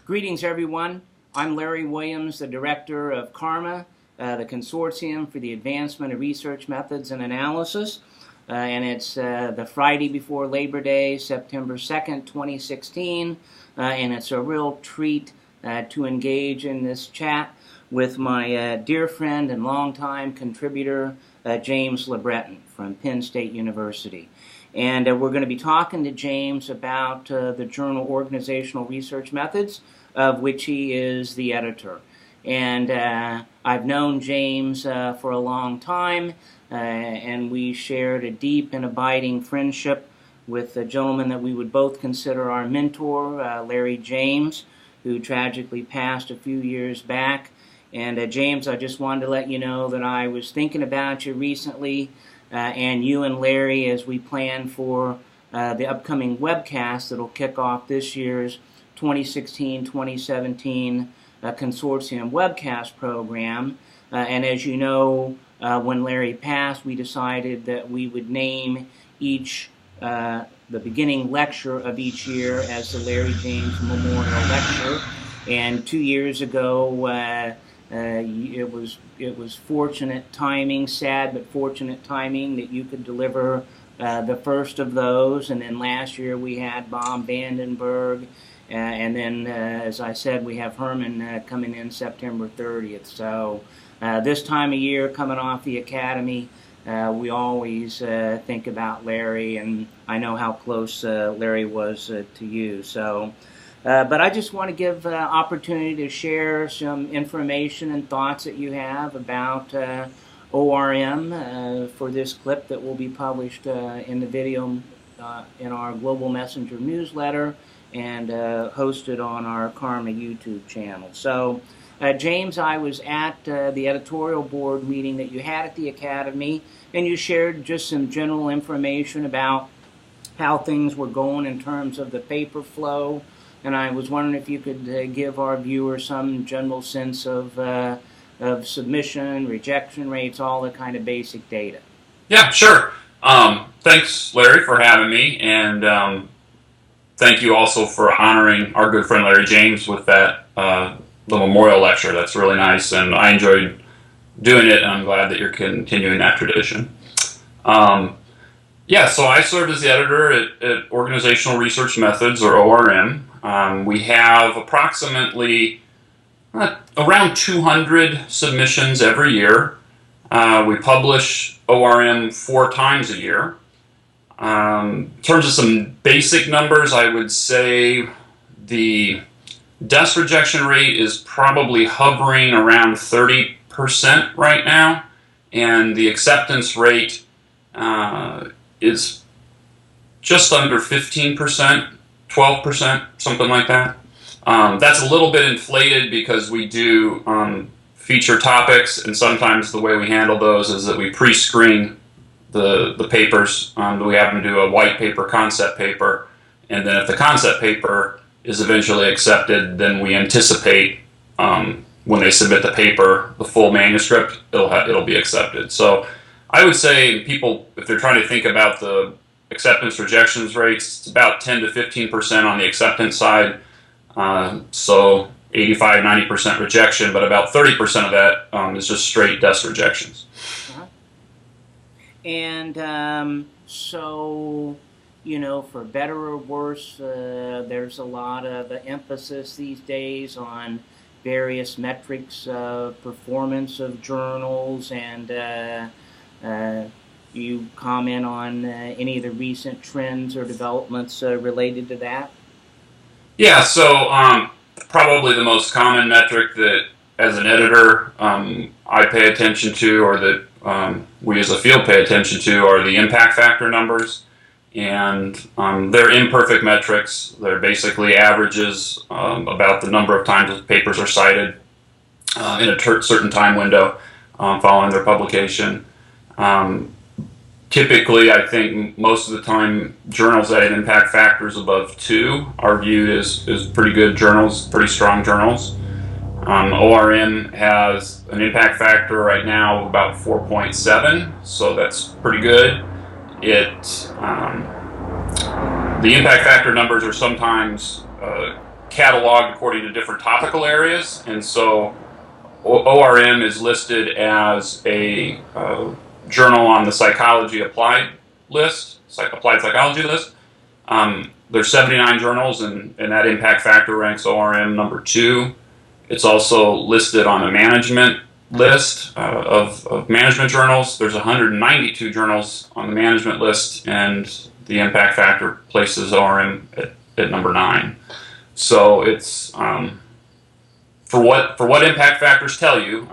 Greetings, everyone. I'm Larry Williams, the Director of CARMA, the Consortium for the Advancement of Research Methods and Analysis. And it's the Friday before Labor Day, September 2nd, 2016. And it's a real treat to engage in this chat with my dear friend and longtime contributor, James LeBreton from Penn State University. And we're going to be talking to James about the journal Organizational Research Methods, of which he is the editor. And I've known James for a long time, and we shared a deep and abiding friendship with a gentleman that we would both consider our mentor, Larry James, who tragically passed a few years back. And James, I just wanted to let you know that I was thinking about you recently, and you and Larry as we plan for the upcoming webcast that'll kick off this year's 2016-2017 Consortium webcast program. And as you know, when Larry passed, we decided that we would name each the beginning lecture of each year as the Larry James Memorial Lecture. And 2 years ago, it was fortunate timing, sad but fortunate timing, that you could deliver the first of those. And then last year we had Bob Vandenberg, and then, as I said, we have Herman coming in September 30th. So this time of year, coming off the Academy, we always think about Larry, and I know how close Larry was to you. So, but I just want to give opportunity to share some information and thoughts that you have about ORM for this clip that will be published in the video in our Global Messenger newsletter and hosted on our CARMA YouTube channel. So, James, I was at the editorial board meeting that you had at the Academy, and you shared just some general information about how things were going in terms of the paper flow. And I was wondering if you could give our viewers some general sense of submission, rejection rates, all the kind of basic data. Yeah, sure. Thanks, Larry, for having me, and thank you also for honoring our good friend Larry James with that the memorial lecture. That's really nice, and I enjoyed doing it, and I'm glad that you're continuing that tradition. Yeah, so I serve as the editor at Organizational Research Methods, or ORM. We have approximately around 200 submissions every year. We publish ORM 4 times a year. In terms of some basic numbers, I would say the desk rejection rate is probably hovering around 30% right now, and the acceptance rate is just under 15%, 12%, something like that. That's a little bit inflated because we do feature topics, and sometimes the way we handle those is that we pre-screen the papers. We happen to do a white paper concept paper, and then if the concept paper is eventually accepted, then we anticipate when they submit the paper, the full manuscript, it'll be accepted. So I would say people, if they're trying to think about the acceptance rejections rates, it's about 10 to 15% on the acceptance side. So 85-90% rejection, but about 30% of that is just straight desk rejections. And so, you know, for better or worse, there's a lot of emphasis these days on various metrics of performance of journals, and you comment on any of the recent trends or developments related to that? Yeah, so probably the most common metric that, as an editor, I pay attention to, or that we as a field pay attention to, are the impact factor numbers. And they're imperfect metrics. They're basically averages about the number of times papers are cited in a certain time window following their publication. Typically, I think most of the time, journals that have impact factors above 2 are viewed as pretty good journals, pretty strong journals. ORM has an impact factor right now of about 4.7, so that's pretty good. The impact factor numbers are sometimes cataloged according to different topical areas, and so ORM is listed as a journal on the psychology applied list, applied psychology list. There's 79 journals, and that impact factor ranks ORM number 2. It's also listed on a management list of management journals. There's 192 journals on the management list, and the impact factor places ORM at number 9. So it's for what impact factors tell you,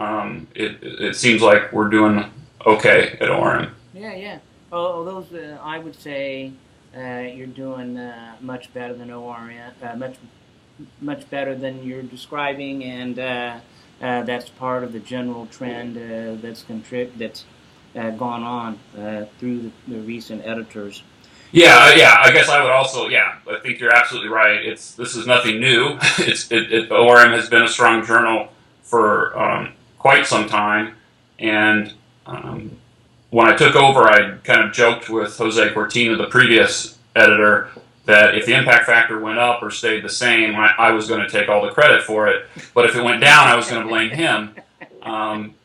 it seems like we're doing okay at ORM. Yeah. Oh, those I would say you're doing much better than ORM, much better than you're describing, and that's part of the general trend that's gone on through the recent editors. Yeah. I guess I would also. Yeah, I think you're absolutely right. This is nothing new. ORM has been a strong journal for quite some time, and when I took over, I kind of joked with Jose Cortina, the previous editor, that if the impact factor went up or stayed the same, I was going to take all the credit for it. But if it went down, I was going to blame him,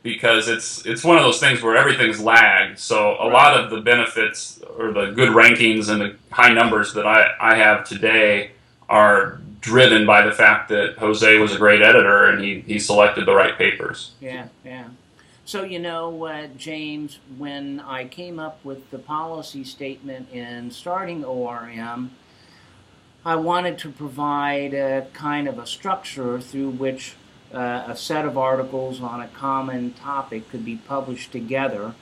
because it's one of those things where everything's lagged. So a lot of the benefits or the good rankings and the high numbers that I have today are driven by the fact that Jose was a great editor and he selected the right papers. Yeah. So, James, when I came up with the policy statement in starting ORM, I wanted to provide a kind of a structure through which a set of articles on a common topic could be published together.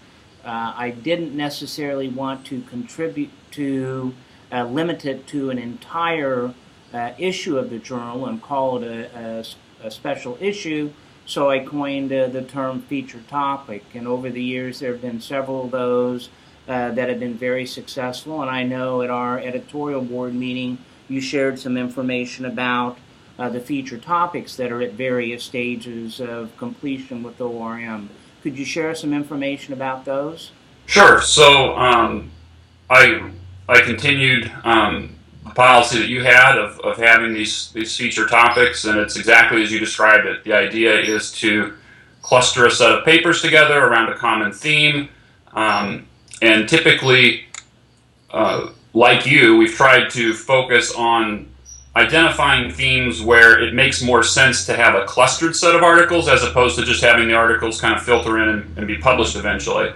I didn't necessarily want to contribute to limit it to an entire issue of the journal and call it a special issue. So I coined the term feature topic, and over the years there have been several of those that have been very successful. And I know at our editorial board meeting you shared some information about the feature topics that are at various stages of completion with ORM. Could you share some information about those? Sure. So I continued the policy that you had of having these feature topics, and it's exactly as you described it. The idea is to cluster a set of papers together around a common theme, and typically, like you, we've tried to focus on identifying themes where it makes more sense to have a clustered set of articles as opposed to just having the articles kind of filter in and be published eventually.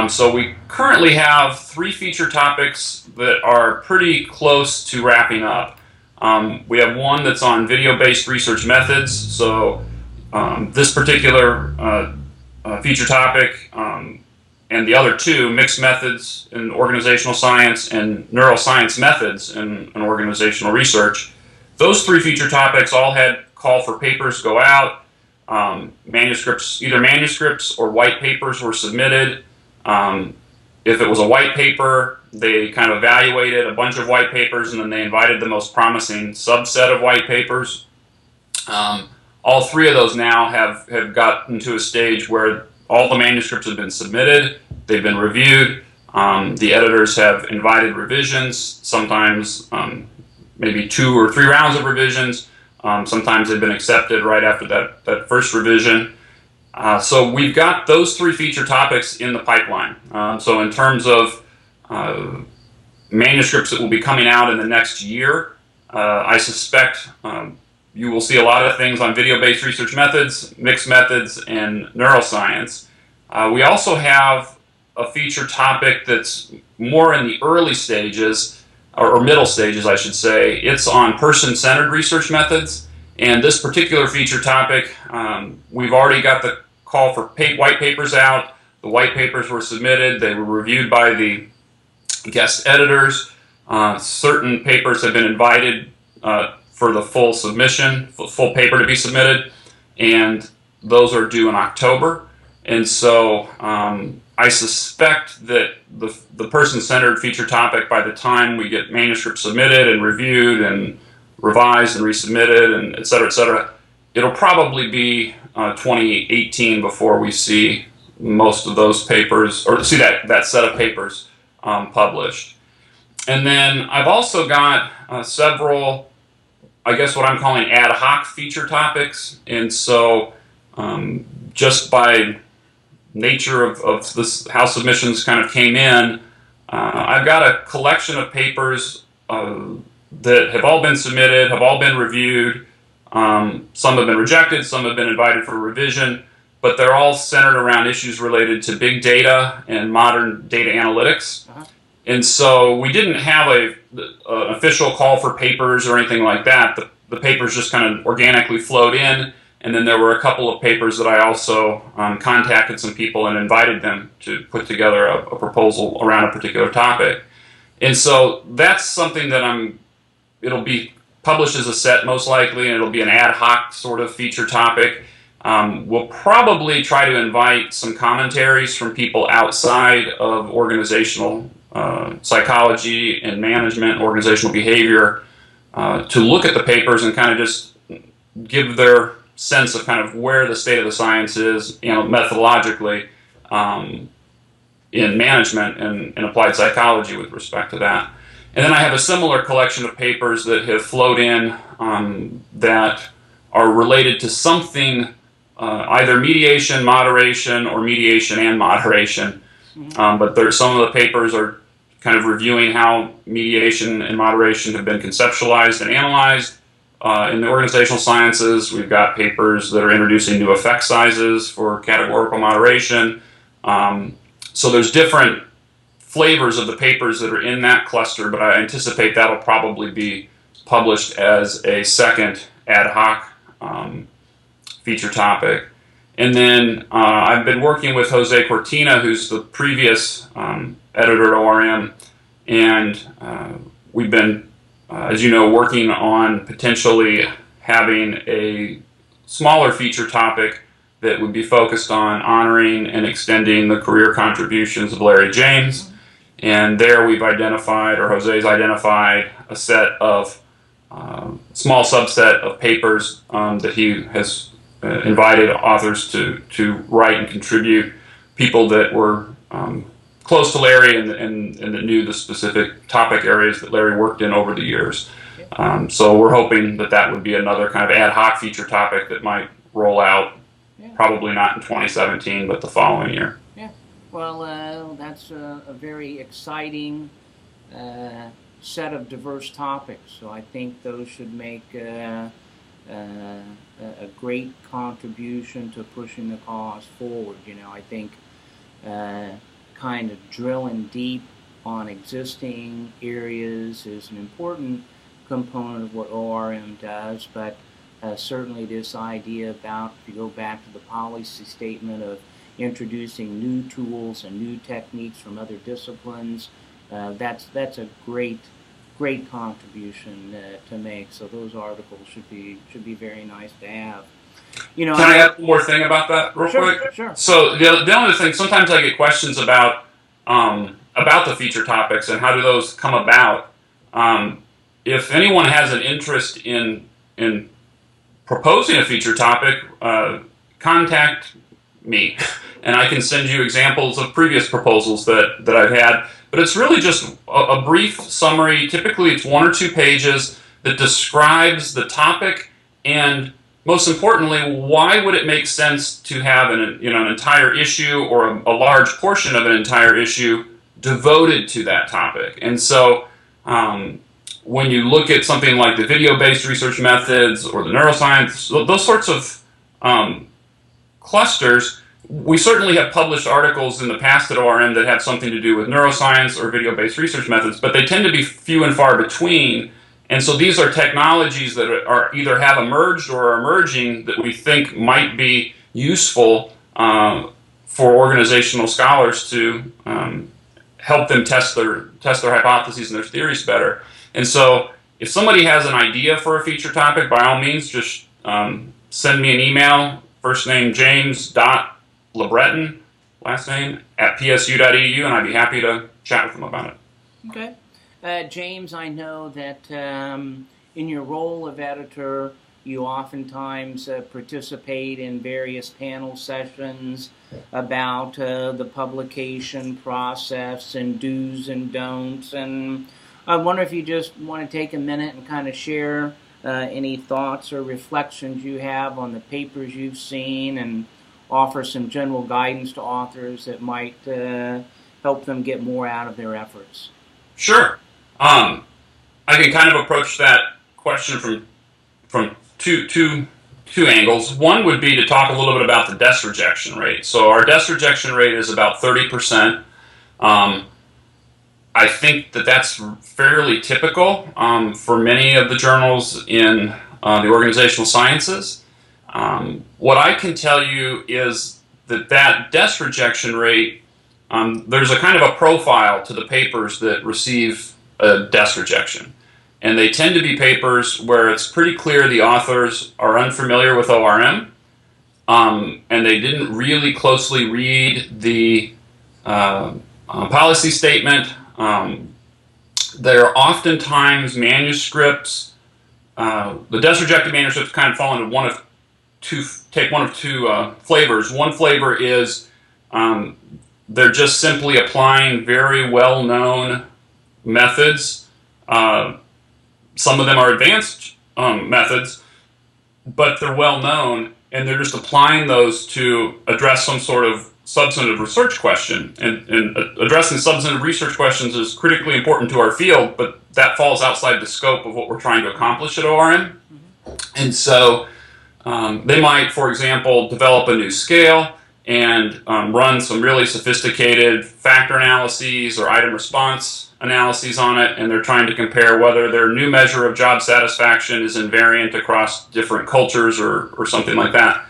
So we currently have 3 feature topics that are pretty close to wrapping up. We have one that's on video-based research methods. So this particular feature topic and the other 2, mixed methods in organizational science and neuroscience methods in organizational research. Those 3 feature topics all had call for papers go out. Either manuscripts or white papers were submitted. If it was a white paper, they kind of evaluated a bunch of white papers and then they invited the most promising subset of white papers. All 3 of those now have gotten to a stage where all the manuscripts have been submitted, they've been reviewed, the editors have invited revisions, sometimes maybe 2 or 3 rounds of revisions, sometimes they've been accepted right after that first revision. So we've got those 3 feature topics in the pipeline. So in terms of manuscripts that will be coming out in the next year, I suspect you will see a lot of things on video-based research methods, mixed methods, and neuroscience. We also have a feature topic that's more in the early stages, or middle stages, I should say. It's on person-centered research methods. And this particular feature topic, we've already got the call for white papers out. The white papers were submitted. They were reviewed by the guest editors. Certain papers have been invited for the full submission, full paper to be submitted, and those are due in October. And so I suspect that the person-centered feature topic, by the time we get manuscripts submitted and reviewed and revised and resubmitted and et cetera, it'll probably be 2018 before we see most of those papers, or see that set of papers published. And then I've also got several I guess, what I'm calling ad hoc feature topics. And so just by nature of this, how submissions kind of came in, I've got a collection of papers that have all been submitted, have all been reviewed. Some have been rejected, some have been invited for revision, but they're all centered around issues related to big data and modern data analytics. And so we didn't have an official call for papers or anything like that. The papers just kind of organically flowed in, and then there were a couple of papers that I also contacted some people and invited them to put together a proposal around a particular topic. And so that's something that it'll be published as a set most likely, and it'll be an ad hoc sort of feature topic. We'll probably try to invite some commentaries from people outside of organizational psychology and management, organizational behavior, to look at the papers and kind of just give their sense of kind of where the state of the science is, methodologically, in management and applied psychology with respect to that. And then I have a similar collection of papers that have flowed in that are related to something, either mediation, moderation, or mediation and moderation. But some of the papers are kind of reviewing how mediation and moderation have been conceptualized and analyzed in the organizational sciences. We've got papers that are introducing new effect sizes for categorical moderation. So there's different flavors of the papers that are in that cluster, but I anticipate that'll probably be published as a second ad hoc feature topic. And then I've been working with Jose Cortina, who's the previous editor at ORM, and we've been, as you know, working on potentially having a smaller feature topic that would be focused on honoring and extending the career contributions of Larry James. And there we've identified, or Jose's identified, a set of small subset of papers that he has invited authors to write and contribute, people that were close to Larry and that knew the specific topic areas that Larry worked in over the years. So we're hoping that would be another kind of ad hoc feature topic that might roll out, probably not in 2017, but the following year. Yeah, well, that's a very exciting set of diverse topics, so I think those should make a great contribution to pushing the cause forward. I think kind of drilling deep on existing areas is an important component of what ORM does, but certainly this idea about, if you go back to the policy statement of introducing new tools and new techniques from other disciplines, that's a great contribution to make. So those articles should be very nice to have. Can I add one more thing about that real quick? Sure. So the other thing, sometimes I get questions about the feature topics and how do those come about. If anyone has an interest in proposing a feature topic, contact me, and I can send you examples of previous proposals that I've had. But it's really just a brief summary. Typically, it's 1 or 2 pages that describes the topic, and most importantly, why would it make sense to have an entire issue or a large portion of an entire issue devoted to that topic. And so when you look at something like the video-based research methods or the neuroscience, those sorts of clusters, we certainly have published articles in the past at ORM that have something to do with neuroscience or video-based research methods, but they tend to be few and far between. And so these are technologies that are either have emerged or are emerging that we think might be useful for organizational scholars to help them test their hypotheses and their theories better. And so if somebody has an idea for a feature topic, by all means, just send me an email, first name James.LeBreton, last name @psu.edu, and I'd be happy to chat with them about it. Okay. James, I know that in your role of editor, you oftentimes participate in various panel sessions about the publication process and do's and don'ts. And I wonder if you just want to take a minute and kind of share any thoughts or reflections you have on the papers you've seen, and offer some general guidance to authors that might help them get more out of their efforts. Sure. I can kind of approach that question from two angles. One would be to talk a little bit about the desk rejection rate. So our desk rejection rate is about 30%. I think that that's fairly typical for many of the journals in the organizational sciences. What I can tell you is that desk rejection rate, there's a kind of a profile to the papers that receive a desk rejection. And they tend to be papers where it's pretty clear the authors are unfamiliar with ORM, and they didn't really closely read the policy statement. There are oftentimes manuscripts. The desk rejected manuscripts kind of fall into one of two flavors. One flavor is they're just simply applying very well-known methods. Some of them are advanced methods, but they're well-known, and they're just applying those to address some sort of substantive research question. And addressing substantive research questions is critically important to our field, but that falls outside the scope of what we're trying to accomplish at ORM. And so they might, for example, develop a new scale and run some really sophisticated factor analyses or item response analyses on it, and they're trying to compare whether their new measure of job satisfaction is invariant across different cultures or something like that.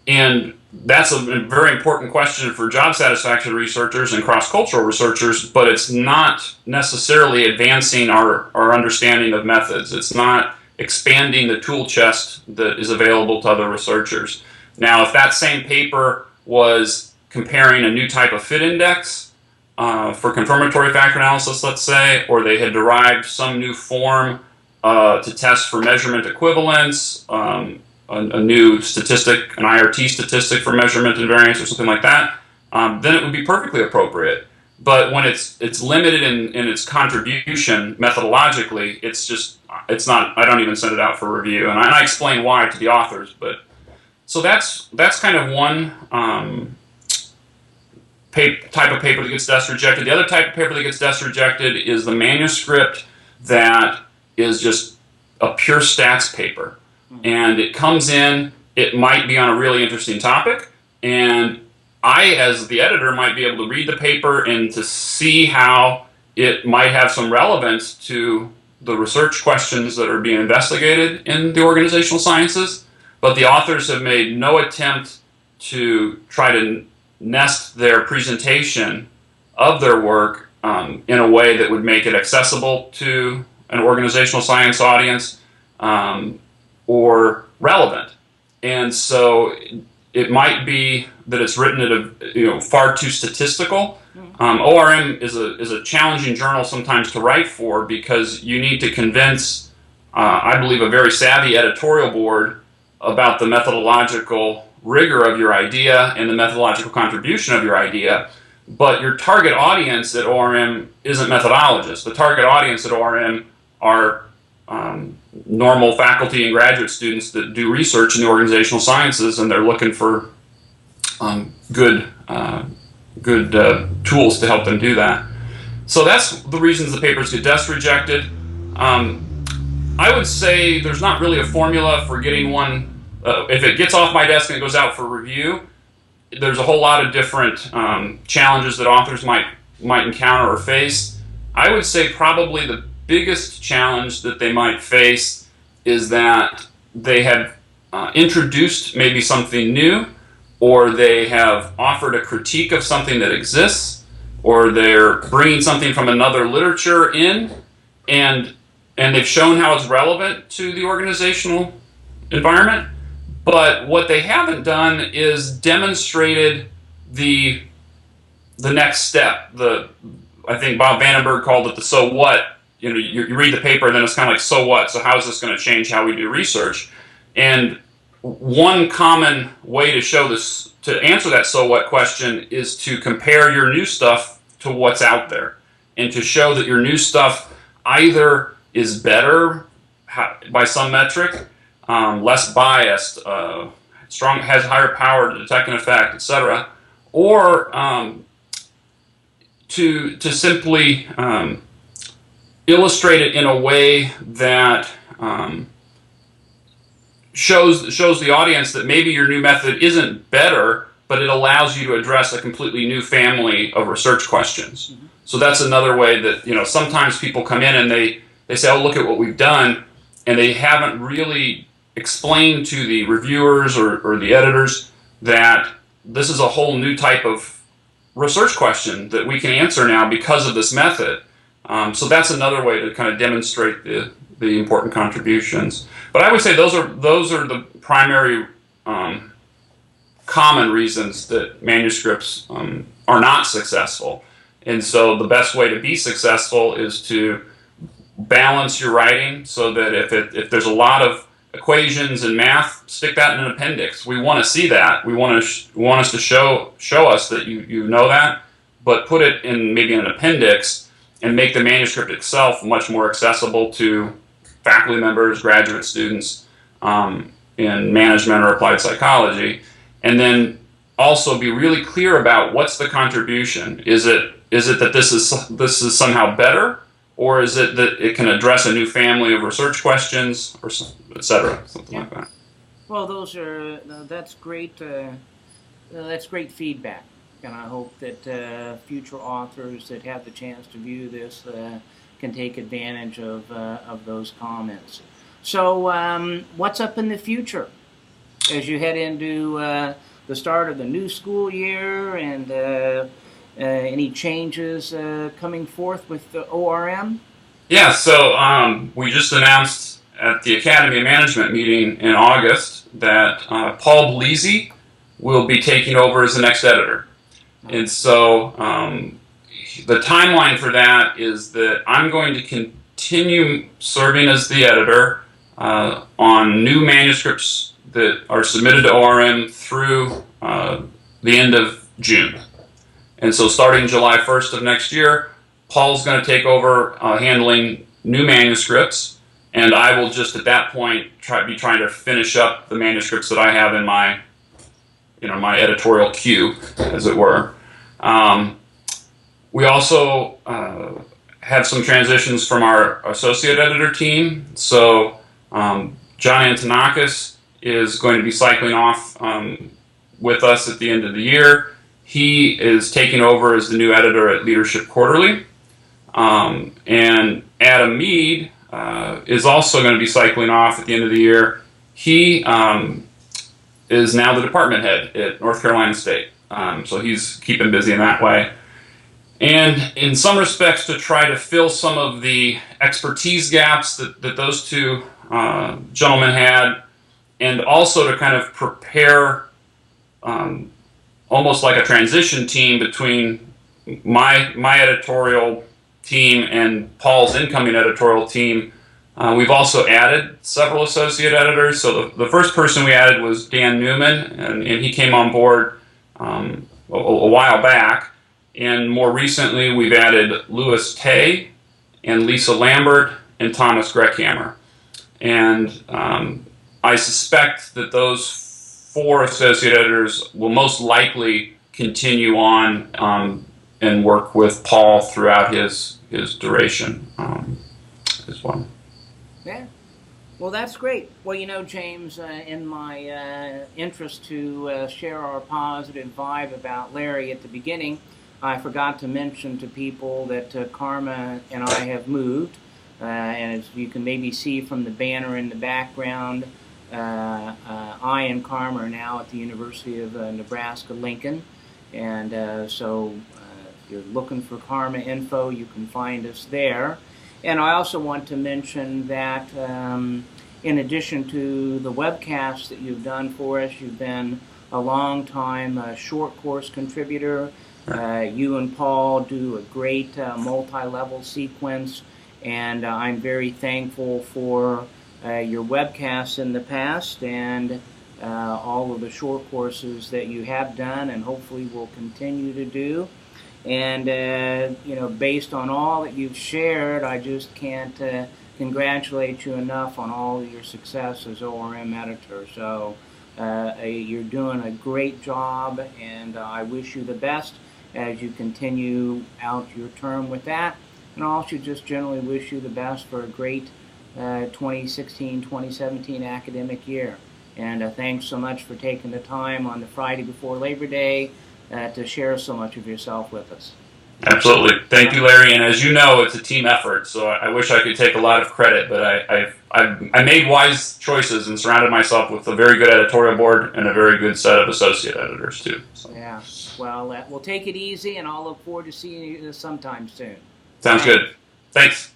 And that's a very important question for job satisfaction researchers and cross-cultural researchers, but it's not necessarily advancing our understanding of methods. It's not expanding the tool chest that is available to other researchers. Now, if that same paper was comparing a new type of fit index for confirmatory factor analysis, let's say, or they had derived some new form to test for measurement equivalence, a new statistic, an IRT statistic for measurement invariance or something like that, then it would be perfectly appropriate. But when it's limited in its contribution methodologically, it's not. I don't even send it out for review, and I explain why to the authors. But so that's kind of one type of paper that gets desk rejected. The other type of paper that gets desk rejected is the manuscript that is just a pure stats paper. And it comes in, it might be on a really interesting topic, and I, as the editor, might be able to read the paper and to see how it might have some relevance to the research questions that are being investigated in the organizational sciences, but the authors have made no attempt to try to nest their presentation of their work in a way that would make it accessible to an organizational science audience or relevant. And so it might be that it's written at far too statistical. ORM is a challenging journal sometimes to write for, because you need to convince, I believe, a very savvy editorial board about the methodological rigor of your idea and the methodological contribution of your idea. But your target audience at ORM isn't methodologists. The target audience at ORM are normal faculty and graduate students that do research in the organizational sciences, and they're looking for good tools to help them do that. So that's the reasons the papers get desk rejected. I would say there's not really a formula for getting one. If it gets off my desk and it goes out for review, there's a whole lot of different challenges that authors might encounter or face. I would say probably the biggest challenge that they might face is that they have introduced maybe something new, or they have offered a critique of something that exists, or they're bringing something from another literature in, and they've shown how it's relevant to the organizational environment. But what they haven't done is demonstrated the next step. I think Bob Vandenberg called it the so what. You read the paper and then it's kind of like, so what? So how is this going to change how we do research? And one common way to answer that so what question is to compare your new stuff to what's out there, and to show that your new stuff either is better, by some metric, less biased, strong, has higher power to detect an effect, etc., or to simply illustrate it in a way that shows the audience that maybe your new method isn't better, but it allows you to address a completely new family of research questions. Mm-hmm. So that's another way that, sometimes people come in and they say, oh, look at what we've done, and they haven't really explained to the reviewers or the editors that this is a whole new type of research question that we can answer now because of this method. So that's another way to kind of demonstrate the important contributions. But I would say those are the primary common reasons that manuscripts are not successful. And so the best way to be successful is to balance your writing so that if there's a lot of equations and math, stick that in an appendix. We want to see that. We want us to show us that you know that, but put it in maybe in an appendix and make the manuscript itself much more accessible to faculty members, graduate students in management or applied psychology, and then also be really clear about what's the contribution. Is it that this is somehow better, or is it that it can address a new family of research questions, or etc. Something like that. Well, that's great. That's great feedback, and I hope that future authors that have the chance to view this can take advantage of those comments. So, what's up in the future as you head into the start of the new school year, and any changes coming forth with the ORM? Yeah, so we just announced at the Academy of Management meeting in August that Paul Bellizzi will be taking over as the next editor. And so the timeline for that is that I'm going to continue serving as the editor on new manuscripts that are submitted to ORM through the end of June. And so starting July 1st of next year, Paul's going to take over handling new manuscripts, and I will just at that point be trying to finish up the manuscripts that I have in my my editorial queue, as it were. We also have some transitions from our associate editor team. So John Antonakis is going to be cycling off with us at the end of the year. He is taking over as the new editor at Leadership Quarterly. And Adam Mead is also going to be cycling off at the end of the year. He is now the department head at North Carolina State. So he's keeping busy in that way. And in some respects, to try to fill some of the expertise gaps that those two gentlemen had, and also to kind of prepare almost like a transition team between my editorial team and Paul's incoming editorial team. We've also added several associate editors. So the first person we added was Dan Newman, and he came on board a while back. And more recently, we've added Louis Tay and Lisa Lambert and Thomas Greckhammer. And I suspect that those 4 associate editors will most likely continue on and work with Paul throughout his duration as well. Yeah. Well, that's great. Well, James, in my interest to share our positive vibe about Larry at the beginning, I forgot to mention to people that Karma and I have moved. And as you can maybe see from the banner in the background, I and Karma are now at the University of Nebraska-Lincoln. And so if you're looking for Karma info, you can find us there. And I also want to mention that in addition to the webcasts that you've done for us, you've been a long-time short course contributor. You and Paul do a great multi-level sequence, and I'm very thankful for your webcasts in the past and all of the short courses that you have done and hopefully will continue to do. And based on all that you've shared, I just can't congratulate you enough on all of your success as ORM editor. So you're doing a great job, and I wish you the best as you continue out your term with that. And I also just generally wish you the best for a great 2016-2017 academic year. And thanks so much for taking the time on the Friday before Labor Day to share so much of yourself with us. Absolutely. Thank you, Larry. And as you know, it's a team effort. So I wish I could take a lot of credit, but I made wise choices and surrounded myself with a very good editorial board and a very good set of associate editors, too. So. Yeah. Well, we'll take it easy, and I'll look forward to seeing you sometime soon. Sounds good. Thanks.